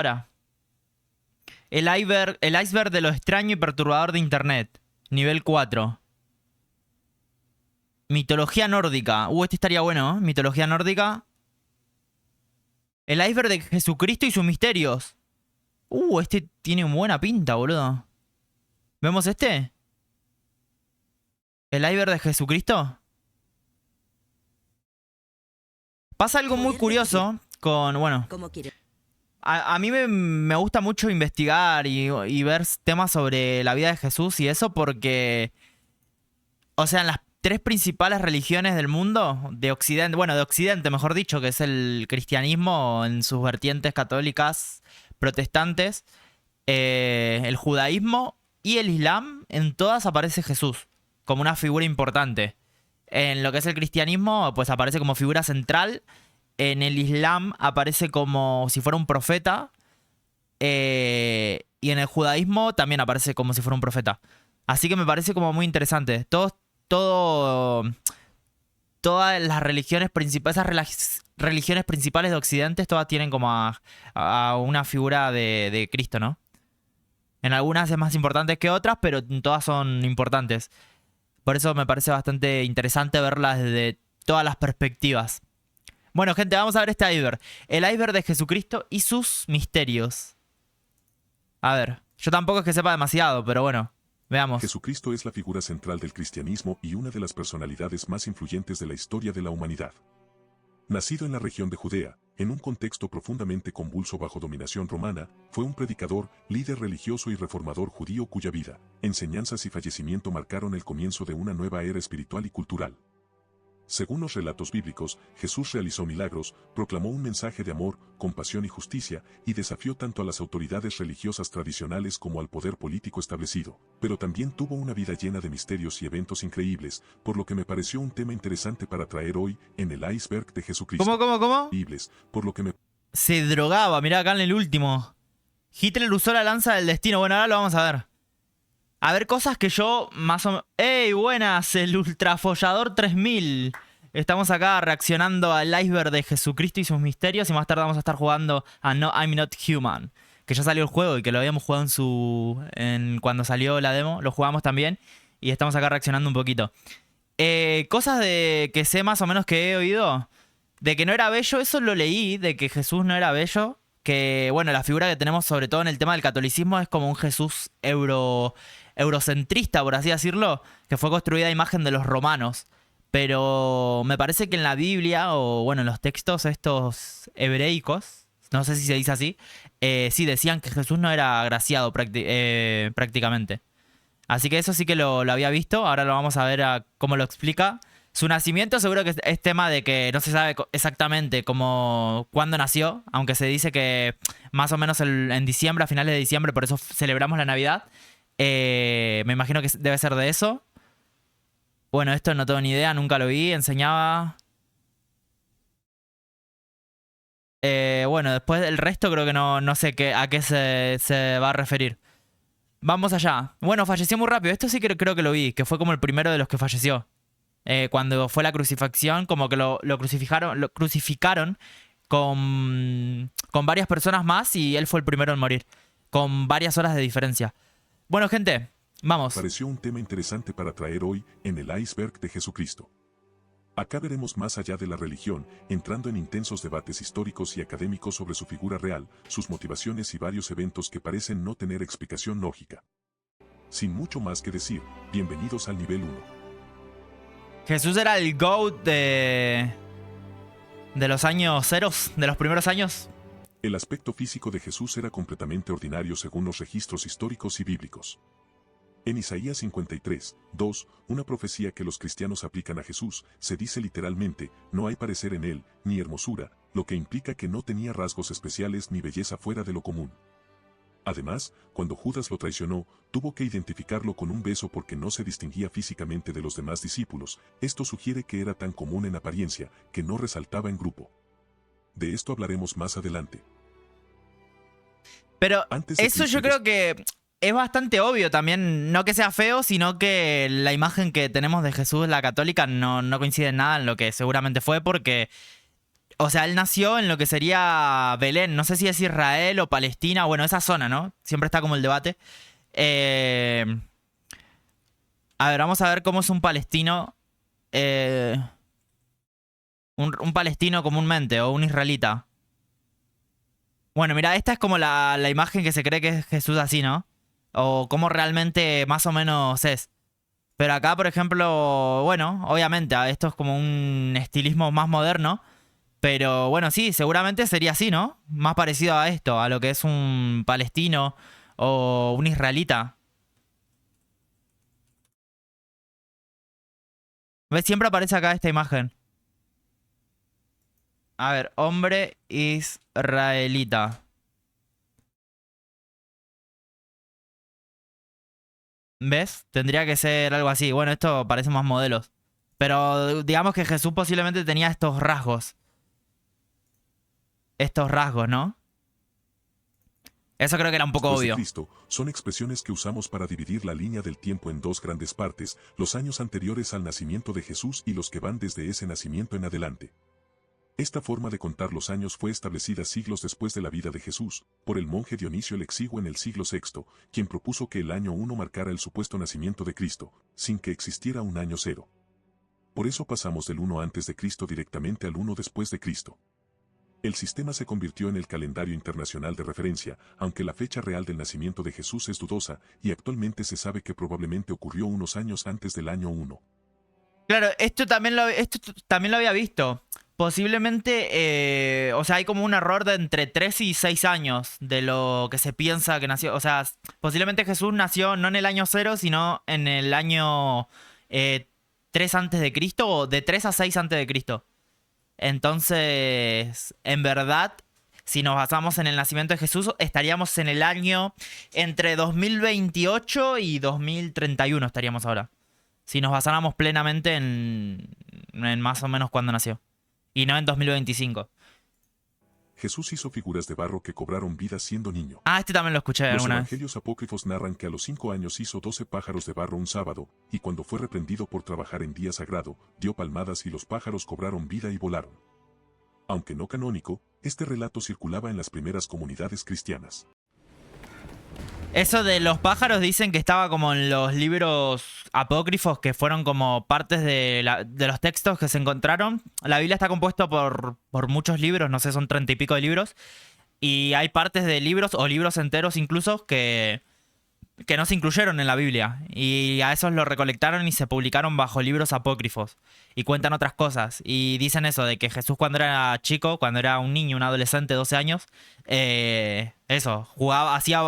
Ahora, el iceberg de lo extraño y perturbador de Internet. Nivel 4. Mitología nórdica. Este estaría bueno, ¿eh? Mitología nórdica. El iceberg de Jesucristo y sus misterios. Este tiene buena pinta, boludo. ¿Vemos este? ¿El iceberg de Jesucristo? Pasa algo muy curioso con, bueno... A mí me gusta mucho investigar y ver temas sobre la vida de Jesús y eso porque... O sea, en las tres principales religiones del mundo, de Occidente, bueno, de Occidente mejor dicho, que es el cristianismo en sus vertientes católicas, protestantes, el judaísmo y el islam, en todas aparece Jesús como una figura importante. En lo que es el cristianismo, pues aparece como figura central. En el islam aparece como si fuera un profeta. Y en el judaísmo también aparece como si fuera un profeta. Así que me parece como muy interesante. Todas las religiones principales, esas religiones principales de Occidente, todas tienen como a una figura de Cristo, ¿no? En algunas es más importante que otras, pero todas son importantes. Por eso me parece bastante interesante verlas desde todas las perspectivas. Bueno, gente, vamos a ver este iceberg. El iceberg de Jesucristo y sus misterios. A ver, yo tampoco es que sepa demasiado, pero bueno, veamos. Jesucristo es la figura central del cristianismo y una de las personalidades más influyentes de la historia de la humanidad. Nacido en la región de Judea, en un contexto profundamente convulso bajo dominación romana, fue un predicador, líder religioso y reformador judío cuya vida, enseñanzas y fallecimiento marcaron el comienzo de una nueva era espiritual y cultural. Según los relatos bíblicos, Jesús realizó milagros, proclamó un mensaje de amor, compasión y justicia, y desafió tanto a las autoridades religiosas tradicionales como al poder político establecido. Pero también tuvo una vida llena de misterios y eventos increíbles, por lo que me pareció un tema interesante para traer hoy en el iceberg de Jesucristo. ¿Cómo? Por lo que me... Se drogaba, mirá acá en el último. Hitler usó la lanza del destino. Bueno, ahora lo vamos a ver. A ver, cosas que yo más o menos... ¡Ey, buenas! El Ultrafollador 3000. Estamos acá reaccionando al iceberg de Jesucristo y sus misterios. Y más tarde vamos a estar jugando a No, I'm Not Human. Que ya salió el juego y que lo habíamos jugado cuando salió la demo. Lo jugamos también. Y estamos acá reaccionando un poquito. Cosas que sé más o menos que he oído. De que no era bello, eso lo leí. De que Jesús no era bello. Que, bueno, la figura que tenemos sobre todo en el tema del catolicismo es como un Jesús eurocentrista, por así decirlo, que fue construida a imagen de los romanos. Pero me parece que en la Biblia, o bueno, en los textos estos hebreicos, no sé si se dice así, sí decían que Jesús no era agraciado prácticamente. Así que eso sí que lo había visto, ahora lo vamos a ver cómo lo explica. Su nacimiento seguro que es tema de que no se sabe exactamente cuándo nació, aunque se dice que más o menos en diciembre, a finales de diciembre, por eso celebramos la Navidad. Me imagino que debe ser de eso. Bueno, esto no tengo ni idea, nunca lo vi, enseñaba... bueno, después el resto creo que no sé a qué se va a referir. Vamos allá. Bueno, falleció muy rápido, esto sí que creo que lo vi, que fue como el primero de los que falleció. Cuando fue la crucifixión, como que lo crucificaron con varias personas más y él fue el primero en morir, con varias horas de diferencia. Bueno, gente, vamos. Pareció un tema interesante para traer hoy en el iceberg de Jesucristo. Acá veremos más allá de la religión, entrando en intensos debates históricos y académicos sobre su figura real, sus motivaciones y varios eventos que parecen no tener explicación lógica. Sin mucho más que decir, bienvenidos al nivel 1. Jesús era el GOAT de los años ceros, de los primeros años. El aspecto físico de Jesús era completamente ordinario según los registros históricos y bíblicos. En Isaías 53, 2, una profecía que los cristianos aplican a Jesús, se dice literalmente, no hay parecer en él, ni hermosura, lo que implica que no tenía rasgos especiales ni belleza fuera de lo común. Además, cuando Judas lo traicionó, tuvo que identificarlo con un beso porque no se distinguía físicamente de los demás discípulos. Esto sugiere que era tan común en apariencia, que no resaltaba en grupo. De esto hablaremos más adelante. Pero eso yo creo que es bastante obvio también, no que sea feo, sino que la imagen que tenemos de Jesús, la católica, no coincide en nada en lo que seguramente fue, porque O sea, él nació en lo que sería Belén. No sé si es Israel o Palestina. Bueno, esa zona, ¿no? Siempre está como el debate. Eh, a ver, vamos a ver cómo es un palestino. eh, un palestino comúnmente, o un israelita. Bueno, mira, esta es como la imagen que se cree que es Jesús así, ¿no? O cómo realmente más o menos es. Pero acá, por ejemplo, bueno, obviamente, esto es como un estilismo más moderno. Pero bueno, sí, seguramente sería así, ¿no? Más parecido a esto, a lo que es un palestino o un israelita. ¿Ves? Siempre aparece acá esta imagen. A ver, hombre israelita. ¿Ves? Tendría que ser algo así. Bueno, esto parece más modelos. Pero digamos que Jesús posiblemente tenía estos rasgos. Estos rasgos, ¿no? Eso creo que era un poco Después de obvio. Cristo, son expresiones que usamos para dividir la línea del tiempo en dos grandes partes, los años anteriores al nacimiento de Jesús y los que van desde ese nacimiento en adelante. Esta forma de contar los años fue establecida siglos después de la vida de Jesús, por el monje Dionisio el Exiguo en el siglo VI, quien propuso que el año 1 marcara el supuesto nacimiento de Cristo, sin que existiera un año cero. Por eso pasamos del 1 antes de Cristo directamente al 1 después de Cristo. El sistema se convirtió en el calendario internacional de referencia, aunque la fecha real del nacimiento de Jesús es dudosa, y actualmente se sabe que probablemente ocurrió unos años antes del año 1. Claro, esto también lo había visto. Posiblemente, o sea, hay como un error de entre 3 y 6 años de lo que se piensa que nació. O sea, posiblemente Jesús nació no en el año 0, sino en el año 3 antes de Cristo o de 3 a 6 antes de Cristo. Entonces, en verdad, si nos basamos en el nacimiento de Jesús, estaríamos en el año entre 2028 y 2031 estaríamos ahora. Si nos basáramos plenamente en más o menos cuándo nació. Y no en 2025. Jesús hizo figuras de barro que cobraron vida siendo niño. Ah, este también lo escuché Los alguna vez. evangelios apócrifos narran que a los 5 años hizo 12 pájaros de barro un sábado, y cuando fue reprendido por trabajar en día sagrado, dio palmadas y los pájaros cobraron vida y volaron. Aunque no canónico, este relato circulaba en las primeras comunidades cristianas. Eso de los pájaros dicen que estaba como en los libros apócrifos que fueron como partes de los textos que se encontraron. La Biblia está compuesta por muchos libros, no sé, son 30 y pico de libros. Y hay partes de libros o libros enteros incluso que no se incluyeron en la Biblia. Y a esos lo recolectaron y se publicaron bajo libros apócrifos. Y cuentan otras cosas. Y dicen eso, de que Jesús cuando era chico, cuando era un niño, un adolescente, 12 años, eso, jugaba, hacía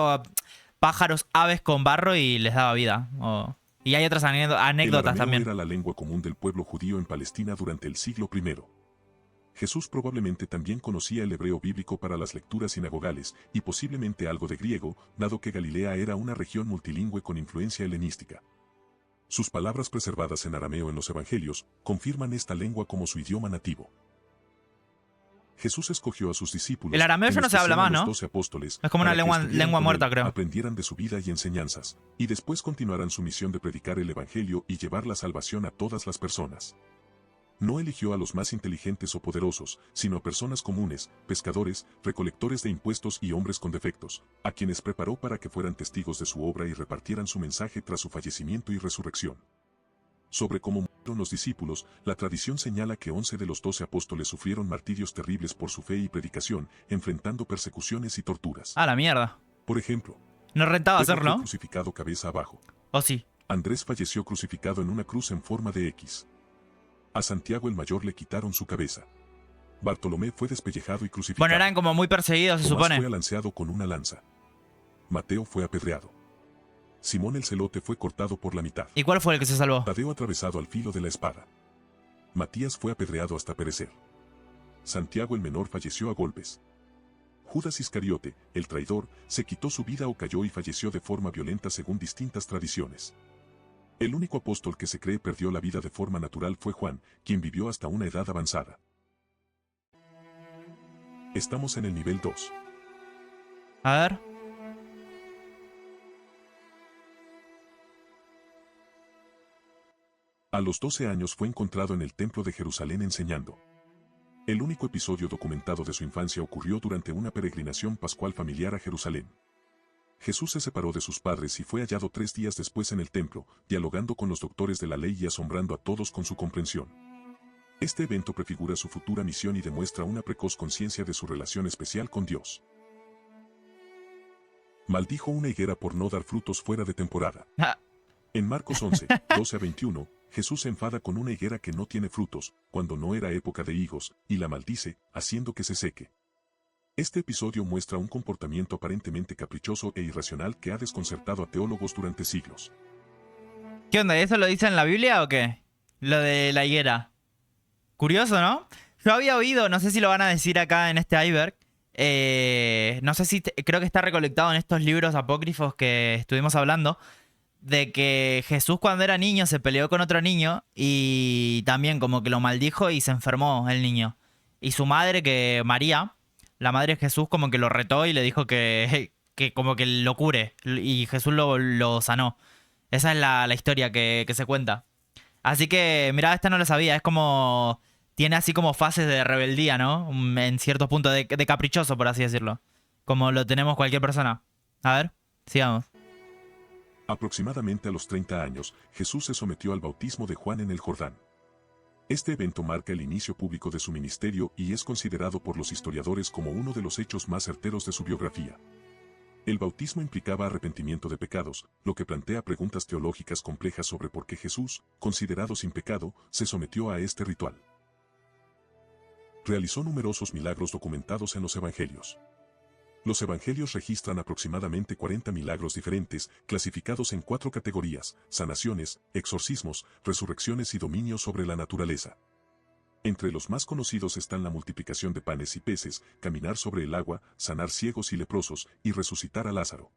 pájaros, aves con barro y les daba vida. Y hay otras El anécdotas arameo también. era la lengua común del pueblo judío en Palestina durante el siglo I. Jesús probablemente también conocía el hebreo bíblico para las lecturas sinagogales, y posiblemente algo de griego, dado que Galilea era una región multilingüe con influencia helenística. Sus palabras preservadas en arameo en los evangelios confirman esta lengua como su idioma nativo. Jesús escogió a sus discípulos, El arameo ya en no se habla especial más, a los ¿no? 12 apóstoles, Es como una para que estuvieran lengua con muerta, él, creo. aprendieran de su vida y enseñanzas, y después continuaran su misión de predicar el evangelio y llevar la salvación a todas las personas. No eligió a los más inteligentes o poderosos, sino a personas comunes, pescadores, recolectores de impuestos y hombres con defectos, a quienes preparó para que fueran testigos de su obra y repartieran su mensaje tras su fallecimiento y resurrección. Sobre cómo murieron los discípulos, la tradición señala que 11 de los 12 apóstoles sufrieron martirios terribles por su fe y predicación, enfrentando persecuciones y torturas. Ah, la mierda. Por ejemplo, No rentaba Pedro hacerlo. fue crucificado cabeza abajo. ¿O sí? Andrés falleció crucificado en una cruz en forma de X. A Santiago el Mayor le quitaron su cabeza. Bartolomé fue despellejado y crucificado. Bueno, eran como muy perseguidos, se Tomás supone. fue alanceado con una lanza. Mateo fue apedreado. Simón el Celote fue cortado por la mitad. ¿Y cuál fue el que se salvó? Tadeo atravesado al filo de la espada. Matías fue apedreado hasta perecer. Santiago el Menor falleció a golpes. Judas Iscariote, el traidor, se quitó su vida o cayó y falleció de forma violenta según distintas tradiciones. El único apóstol que se cree perdió la vida de forma natural fue Juan, quien vivió hasta una edad avanzada. Estamos en el nivel 2. A ver. A los 12 años fue encontrado en el templo de Jerusalén enseñando. El único episodio documentado de su infancia ocurrió durante una peregrinación pascual familiar a Jerusalén. Jesús se separó de sus padres y fue hallado 3 días después en el templo, dialogando con los doctores de la ley y asombrando a todos con su comprensión. Este evento prefigura su futura misión y demuestra una precoz conciencia de su relación especial con Dios. Maldijo una higuera por no dar frutos fuera de temporada. Ah, En Marcos 11, 12 a 21, Jesús se enfada con una higuera que no tiene frutos, cuando no era época de higos, y la maldice, haciendo que se seque. Este episodio muestra un comportamiento aparentemente caprichoso e irracional que ha desconcertado a teólogos durante siglos. ¿qué onda? ¿Eso lo dice en la Biblia o qué? Lo de la higuera. Curioso, ¿no? Yo había oído, no sé si lo van a decir acá en este iceberg. No sé si, creo que está recolectado en estos libros apócrifos que estuvimos hablando. De que Jesús cuando era niño se peleó con otro niño y también como que lo maldijo y se enfermó el niño. Y su madre, que María, la madre de Jesús, como que lo retó y le dijo que como que lo cure. Y Jesús lo sanó. Esa es la historia que se cuenta. Así que, mirá, esta no lo sabía. Es como... Tiene así como fases de rebeldía, ¿no? En ciertos puntos de caprichoso, por así decirlo. Como lo tenemos cualquier persona. A ver, sigamos. Aproximadamente a los 30 años, Jesús se sometió al bautismo de Juan en el Jordán. Este evento marca el inicio público de su ministerio y es considerado por los historiadores como uno de los hechos más certeros de su biografía. El bautismo implicaba arrepentimiento de pecados, lo que plantea preguntas teológicas complejas sobre por qué Jesús, considerado sin pecado, se sometió a este ritual. Realizó numerosos milagros documentados en los evangelios. Los evangelios registran aproximadamente 40 milagros diferentes, clasificados en 4 categorías: sanaciones, exorcismos, resurrecciones y dominio sobre la naturaleza. Entre los más conocidos están la multiplicación de panes y peces, caminar sobre el agua, sanar ciegos y leprosos, y resucitar a Lázaro.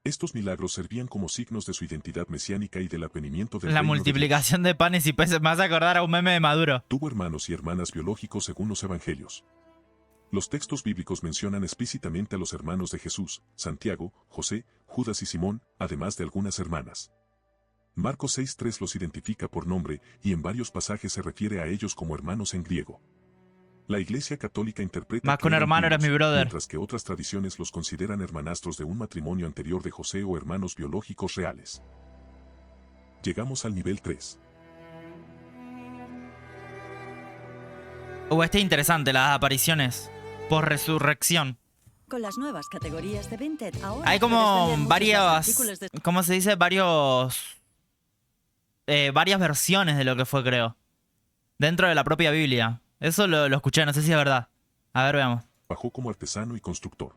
Estos milagros servían como signos de su identidad mesiánica y del advenimiento del La reino multiplicación de panes y peces. Me vas a acordar a un meme de Maduro. Tuvo hermanos y hermanas biológicos según los evangelios. Los textos bíblicos mencionan explícitamente a los hermanos de Jesús, Santiago, José, Judas y Simón, además de algunas hermanas. Marcos 6:3 los identifica por nombre y en varios pasajes se refiere a ellos como hermanos en griego. La Iglesia Católica interpreta Más que un hermano eres mi brother. mientras que otras tradiciones los consideran hermanastros de un matrimonio anterior de José o hermanos biológicos reales. Llegamos al nivel 3. Este es interesante, las apariciones por resurrección. Con las nuevas categorías de Vinted, ahora Hay puedes como vender muchos más varias, artículos de... ¿cómo se dice? Varias versiones de lo que fue, creo. Dentro de la propia Biblia. Eso lo escuché, no sé si es verdad. A ver, veamos. Trabajó como artesano y constructor.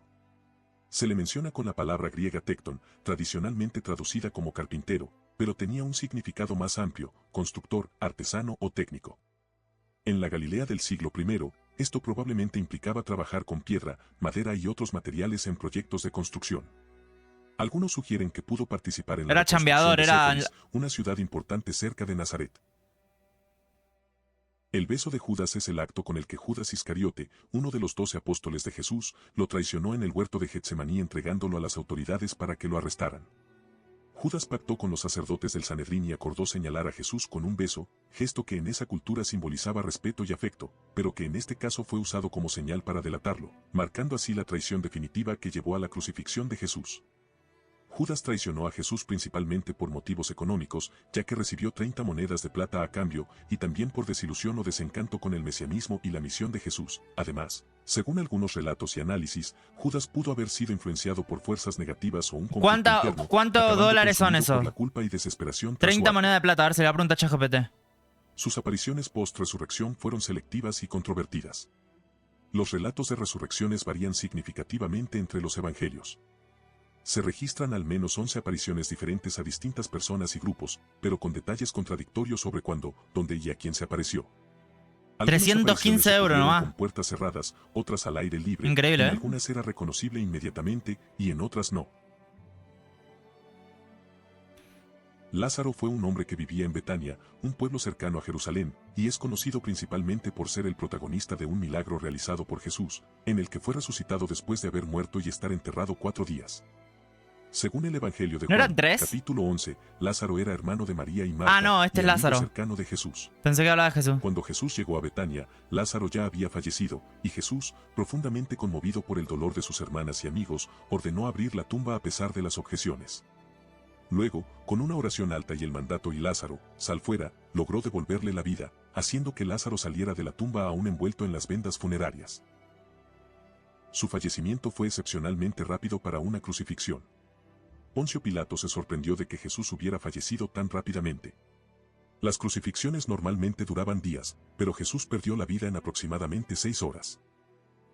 Se le menciona con la palabra griega tecton, tradicionalmente traducida como carpintero, pero tenía un significado más amplio: constructor, artesano o técnico. En la Galilea del siglo I, esto probablemente implicaba trabajar con piedra, madera y otros materiales en proyectos de construcción. Algunos sugieren que pudo participar en la Era chambeador, reconstrucción de era... Sépolis, una ciudad importante cerca de Nazaret. El beso de Judas es el acto con el que Judas Iscariote, uno de los 12 apóstoles de Jesús, lo traicionó en el huerto de Getsemaní entregándolo a las autoridades para que lo arrestaran. Judas pactó con los sacerdotes del Sanedrín y acordó señalar a Jesús con un beso, gesto que en esa cultura simbolizaba respeto y afecto, pero que en este caso fue usado como señal para delatarlo, marcando así la traición definitiva que llevó a la crucifixión de Jesús. Judas traicionó a Jesús principalmente por motivos económicos, ya que recibió 30 monedas de plata a cambio, y también por desilusión o desencanto con el mesianismo y la misión de Jesús. Además, según algunos relatos y análisis, Judas pudo haber sido influenciado por fuerzas negativas o un conflicto interno, ¿Cuántos acabando dólares son consumido esos? por la culpa y desesperación tras 30 su monedas de plata, a ver si le va a preguntar a ChatGPT. Sus apariciones post-resurrección fueron selectivas y controvertidas. Los relatos de resurrecciones varían significativamente entre los evangelios. Se registran al menos 11 apariciones diferentes a distintas personas y grupos, pero con detalles contradictorios sobre cuándo, dónde y a quién se apareció. Algunas 315 apariciones € ocurrieron nomás. con puertas cerradas, otras al aire libre. Increíble, En ¿eh? algunas era reconocible inmediatamente y en otras no. Lázaro fue un hombre que vivía en Betania, un pueblo cercano a Jerusalén, y es conocido principalmente por ser el protagonista de un milagro realizado por Jesús, en el que fue resucitado después de haber muerto y estar enterrado 4 días. Según el Evangelio de ¿No eran Juan, 3? capítulo 11, Lázaro era hermano de María y Marta, Ah, no, este y es amigo Lázaro. cercano de Jesús. Pensé que hablaba de Jesús. Cuando Jesús llegó a Betania, Lázaro ya había fallecido, y Jesús, profundamente conmovido por el dolor de sus hermanas y amigos, ordenó abrir la tumba a pesar de las objeciones. Luego, con una oración alta y el mandato "y Lázaro, sal fuera", logró devolverle la vida, haciendo que Lázaro saliera de la tumba aún envuelto en las vendas funerarias. Su fallecimiento fue excepcionalmente rápido para una crucifixión. Poncio Pilato se sorprendió de que Jesús hubiera fallecido tan rápidamente. Las crucifixiones normalmente duraban días, pero Jesús perdió la vida en aproximadamente 6 horas.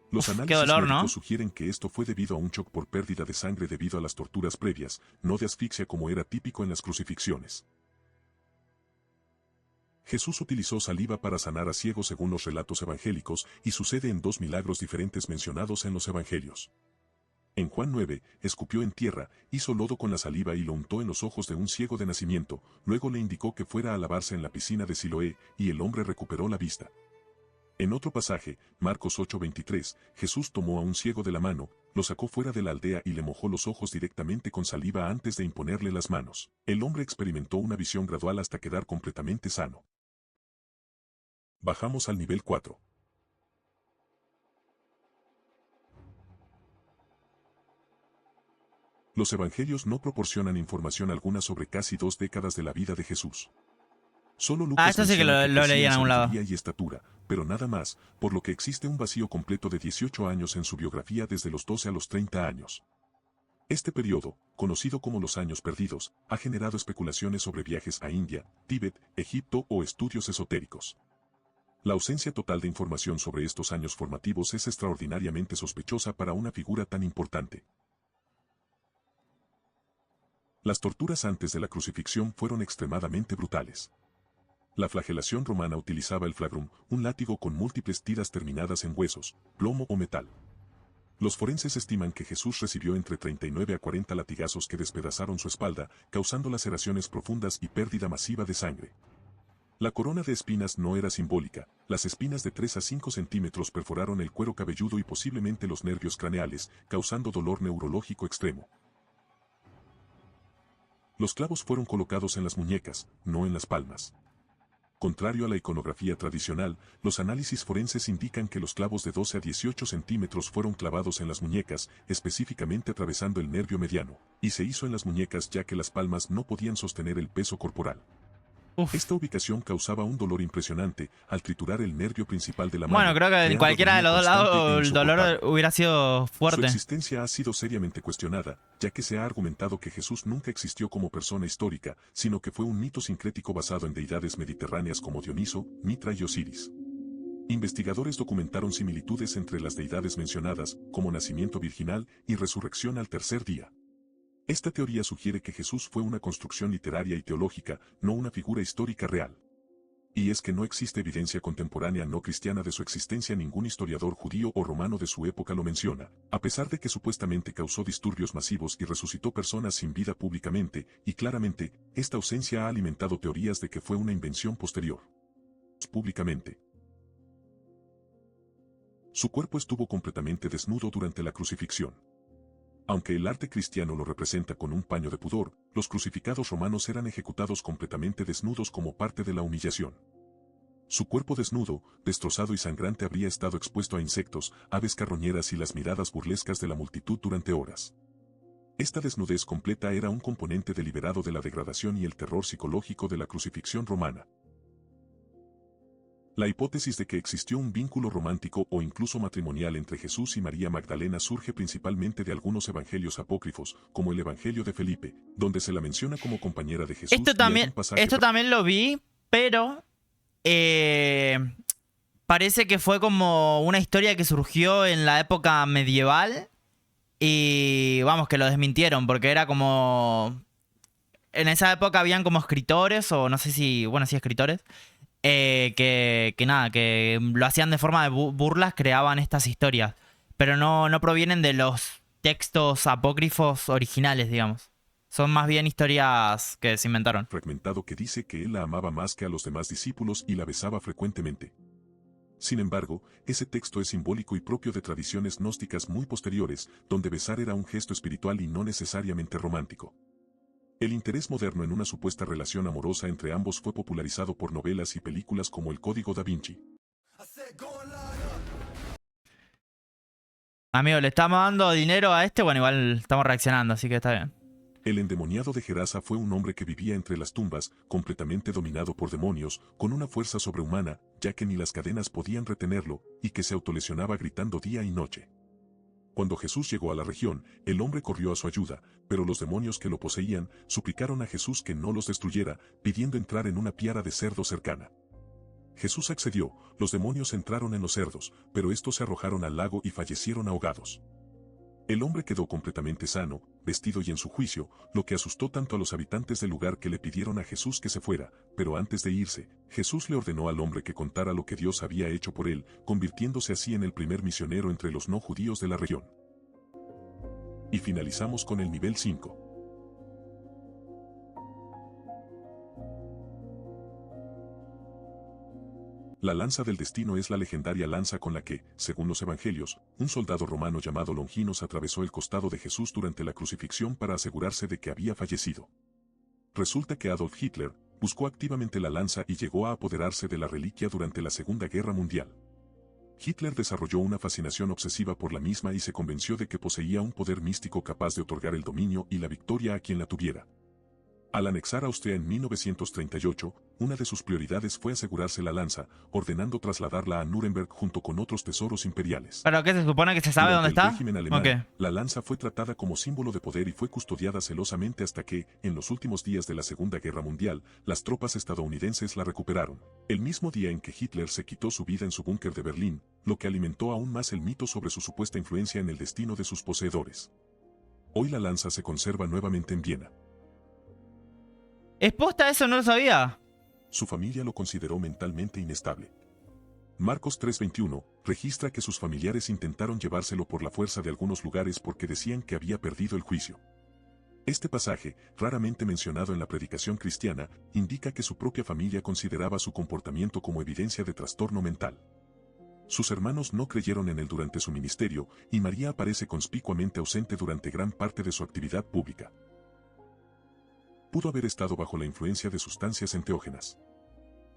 Los Uf, qué análisis dolor, médicos ¿no? sugieren que esto fue debido a un shock por pérdida de sangre debido a las torturas previas, no de asfixia como era típico en las crucifixiones. Jesús utilizó saliva para sanar a ciegos según los relatos evangélicos y sucede en 2 milagros diferentes mencionados en los evangelios. En Juan 9, escupió en tierra, hizo lodo con la saliva y lo untó en los ojos de un ciego de nacimiento, luego le indicó que fuera a lavarse en la piscina de Siloé, y el hombre recuperó la vista. En otro pasaje, Marcos 8:23, Jesús tomó a un ciego de la mano, lo sacó fuera de la aldea y le mojó los ojos directamente con saliva antes de imponerle las manos. El hombre experimentó una visión gradual hasta quedar completamente sano. Bajamos al nivel 4. Los evangelios no proporcionan información alguna sobre casi 2 décadas de la vida de Jesús. Solo Lucas Esto sí que menciona lo crecía leí en algún lado. sabiduría y estatura, pero nada más, por lo que existe un vacío completo de 18 años en su biografía desde los 12 a los 30 años. Este periodo, conocido como los años perdidos, ha generado especulaciones sobre viajes a India, Tíbet, Egipto o estudios esotéricos. La ausencia total de información sobre estos años formativos es extraordinariamente sospechosa para una figura tan importante. Las torturas antes de la crucifixión fueron extremadamente brutales. La flagelación romana utilizaba el flagrum, un látigo con múltiples tiras terminadas en huesos, plomo o metal. Los forenses estiman que Jesús recibió entre 39 a 40 latigazos que despedazaron su espalda, causando laceraciones profundas y pérdida masiva de sangre. La corona de espinas no era simbólica, las espinas de 3 a 5 centímetros perforaron el cuero cabelludo y posiblemente los nervios craneales, causando dolor neurológico extremo. Los clavos fueron colocados en las muñecas, no en las palmas. Contrario a la iconografía tradicional, los análisis forenses indican que los clavos de 12 a 18 centímetros fueron clavados en las muñecas, específicamente atravesando el nervio mediano, y se hizo en las muñecas ya que las palmas no podían sostener el peso corporal. Uf. Esta ubicación causaba un dolor impresionante al triturar el nervio principal de la mano. Bueno, creo que en creando cualquiera de los dos dolor constante e lados el dolor insoportable. hubiera sido Su fuerte. existencia ha sido seriamente cuestionada, ya que se ha argumentado que Jesús nunca existió como persona histórica, sino que fue un mito sincrético basado en deidades mediterráneas como Dioniso, Mitra y Osiris. Investigadores documentaron similitudes entre las deidades mencionadas, como nacimiento virginal y resurrección al tercer día. Esta teoría sugiere que Jesús fue una construcción literaria y teológica, no una figura histórica real. Y es que no existe evidencia contemporánea no cristiana de su existencia, ningún historiador judío o romano de su época lo menciona, a pesar de que supuestamente causó disturbios masivos y resucitó personas sin vida públicamente, y claramente, esta ausencia ha alimentado teorías de que fue una invención posterior. Públicamente. Su cuerpo estuvo completamente desnudo durante la crucifixión. Aunque el arte cristiano lo representa con un paño de pudor, los crucificados romanos eran ejecutados completamente desnudos como parte de la humillación. Su cuerpo desnudo, destrozado y sangrante habría estado expuesto a insectos, aves carroñeras y las miradas burlescas de la multitud durante horas. Esta desnudez completa era un componente deliberado de la degradación y el terror psicológico de la crucifixión romana. La hipótesis de que existió un vínculo romántico o incluso matrimonial entre Jesús y María Magdalena surge principalmente de algunos evangelios apócrifos, como el Evangelio de Felipe, donde se la menciona como compañera de Jesús. Esto también lo vi, pero parece que fue como una historia que surgió en la época medieval y vamos, que lo desmintieron, porque era como... En esa época habían como escritores, o no sé si, bueno, sí, escritores, que nada, que lo hacían de forma de burlas, creaban estas historias, pero no provienen de los textos apócrifos originales, digamos. Son más bien historias que se inventaron. Fragmentado que dice que él la amaba más que a los demás discípulos y la besaba frecuentemente. Sin embargo, ese texto es simbólico y propio de tradiciones gnósticas muy posteriores, donde besar era un gesto espiritual y no necesariamente romántico. El interés moderno en una supuesta relación amorosa entre ambos fue popularizado por novelas y películas como El Código Da Vinci. Amigo, le estamos dando dinero a este, bueno, igual estamos reaccionando, así que está bien. El endemoniado de Gerasa fue un hombre que vivía entre las tumbas, completamente dominado por demonios, con una fuerza sobrehumana, ya que ni las cadenas podían retenerlo, y que se autolesionaba gritando día y noche. Cuando Jesús llegó a la región, el hombre corrió a su ayuda, pero los demonios que lo poseían suplicaron a Jesús que no los destruyera, pidiendo entrar en una piara de cerdo cercana. Jesús accedió, los demonios entraron en los cerdos, pero estos se arrojaron al lago y fallecieron ahogados. El hombre quedó completamente sano, vestido y en su juicio, lo que asustó tanto a los habitantes del lugar que le pidieron a Jesús que se fuera, pero antes de irse, Jesús le ordenó al hombre que contara lo que Dios había hecho por él, convirtiéndose así en el primer misionero entre los no judíos de la región. Y finalizamos con el nivel 5. La lanza del destino es la legendaria lanza con la que, según los evangelios, un soldado romano llamado Longinos atravesó el costado de Jesús durante la crucifixión para asegurarse de que había fallecido. Resulta que Adolf Hitler buscó activamente la lanza y llegó a apoderarse de la reliquia durante la Segunda Guerra Mundial. Hitler desarrolló una fascinación obsesiva por la misma y se convenció de que poseía un poder místico capaz de otorgar el dominio y la victoria a quien la tuviera. Al anexar Austria en 1938, una de sus prioridades fue asegurarse la lanza, ordenando trasladarla a Nuremberg junto con otros tesoros imperiales. ¿Pero qué se supone que se sabe dónde está? Durante el régimen alemán, Okay. la lanza fue tratada como símbolo de poder y fue custodiada celosamente hasta que, en los últimos días de la Segunda Guerra Mundial, las tropas estadounidenses la recuperaron. El mismo día en que Hitler se quitó su vida en su búnker de Berlín, lo que alimentó aún más el mito sobre su supuesta influencia en el destino de sus poseedores. Hoy la lanza se conserva nuevamente en Viena. ¿Es posta eso? No lo sabía. Su familia lo consideró mentalmente inestable. Marcos 3:21 registra que sus familiares intentaron llevárselo por la fuerza de algunos lugares porque decían que había perdido el juicio. Este pasaje, raramente mencionado en la predicación cristiana, indica que su propia familia consideraba su comportamiento como evidencia de trastorno mental. Sus hermanos no creyeron en él durante su ministerio, y María aparece conspicuamente ausente durante gran parte de su actividad pública. Pudo haber estado bajo la influencia de sustancias enteógenas.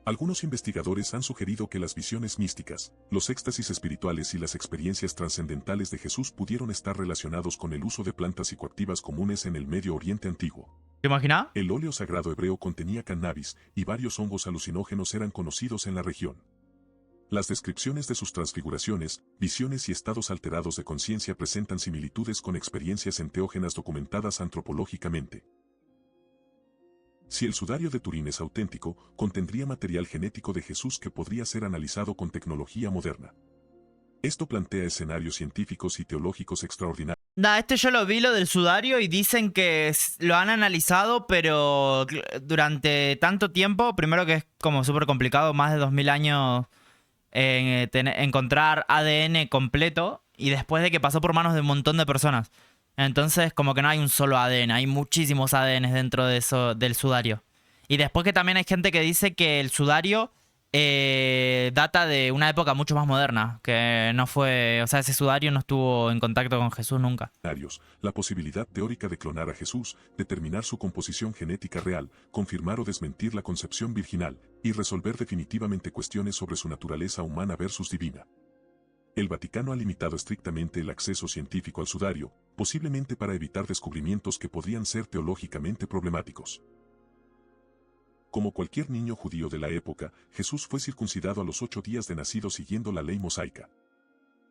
Algunos investigadores han sugerido que las visiones místicas, los éxtasis espirituales y las experiencias trascendentales de Jesús pudieron estar relacionados con el uso de plantas psicoactivas comunes en el Medio Oriente antiguo. ¿Te imaginas? El óleo sagrado hebreo contenía cannabis, y varios hongos alucinógenos eran conocidos en la región. Las descripciones de sus transfiguraciones, visiones y estados alterados de conciencia presentan similitudes con experiencias enteógenas documentadas antropológicamente. Si el sudario de Turín es auténtico, contendría material genético de Jesús que podría ser analizado con tecnología moderna. Esto plantea escenarios científicos y teológicos extraordinarios. Este yo lo vi, lo del sudario, y dicen que lo han analizado, pero durante tanto tiempo, primero que es como súper complicado, más de 2000 años encontrar ADN completo, y después de que pasó por manos de un montón de personas. Entonces, como que no hay un solo ADN, hay muchísimos ADNs dentro de eso, del sudario. Y después que también hay gente que dice que el sudario data de una época mucho más moderna, que no fue, o sea, ese sudario no estuvo en contacto con Jesús nunca. La posibilidad teórica de clonar a Jesús, determinar su composición genética real, confirmar o desmentir la concepción virginal, y resolver definitivamente cuestiones sobre su naturaleza humana versus divina. El Vaticano ha limitado estrictamente el acceso científico al sudario, posiblemente para evitar descubrimientos que podrían ser teológicamente problemáticos. Como cualquier niño judío de la época, Jesús fue circuncidado a los 8 días de nacido siguiendo la ley mosaica.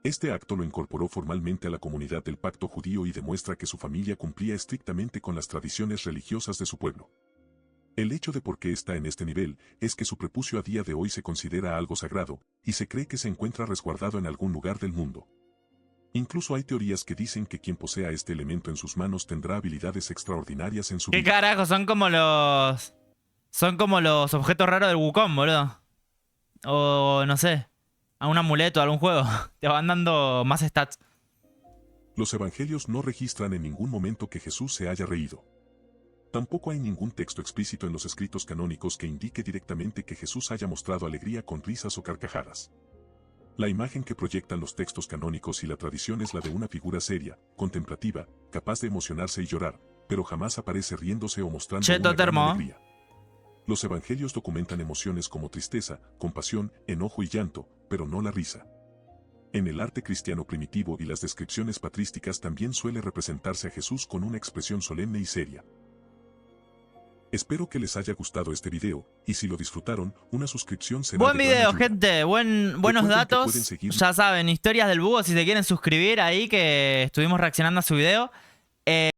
Este acto lo incorporó formalmente a la comunidad del pacto judío y demuestra que su familia cumplía estrictamente con las tradiciones religiosas de su pueblo. El hecho de por qué está en este nivel es que su prepucio a día de hoy se considera algo sagrado, y se cree que se encuentra resguardado en algún lugar del mundo. Incluso hay teorías que dicen que quien posea este elemento en sus manos tendrá habilidades extraordinarias en su vida. ¿Qué carajo? Son como los objetos raros del Wukong, boludo. O no sé, a un amuleto, algún juego. Te van dando más stats. Los evangelios no registran en ningún momento que Jesús se haya reído. Tampoco hay ningún texto explícito en los escritos canónicos que indique directamente que Jesús haya mostrado alegría con risas o carcajadas. La imagen que proyectan los textos canónicos y la tradición es la de una figura seria, contemplativa, capaz de emocionarse y llorar, pero jamás aparece riéndose o mostrando Cheto una gran termo. alegría. Los evangelios documentan emociones como tristeza, compasión, enojo y llanto, pero no la risa. En el arte cristiano primitivo y las descripciones patrísticas también suele representarse a Jesús con una expresión solemne y seria. Espero que les haya gustado este video, y si lo disfrutaron, una suscripción será Buen de gran video, ayuda. gente. Buenos Recuerden que datos. pueden seguirnos. Ya saben, historias del búho, si se quieren suscribir ahí, que estuvimos reaccionando a su video.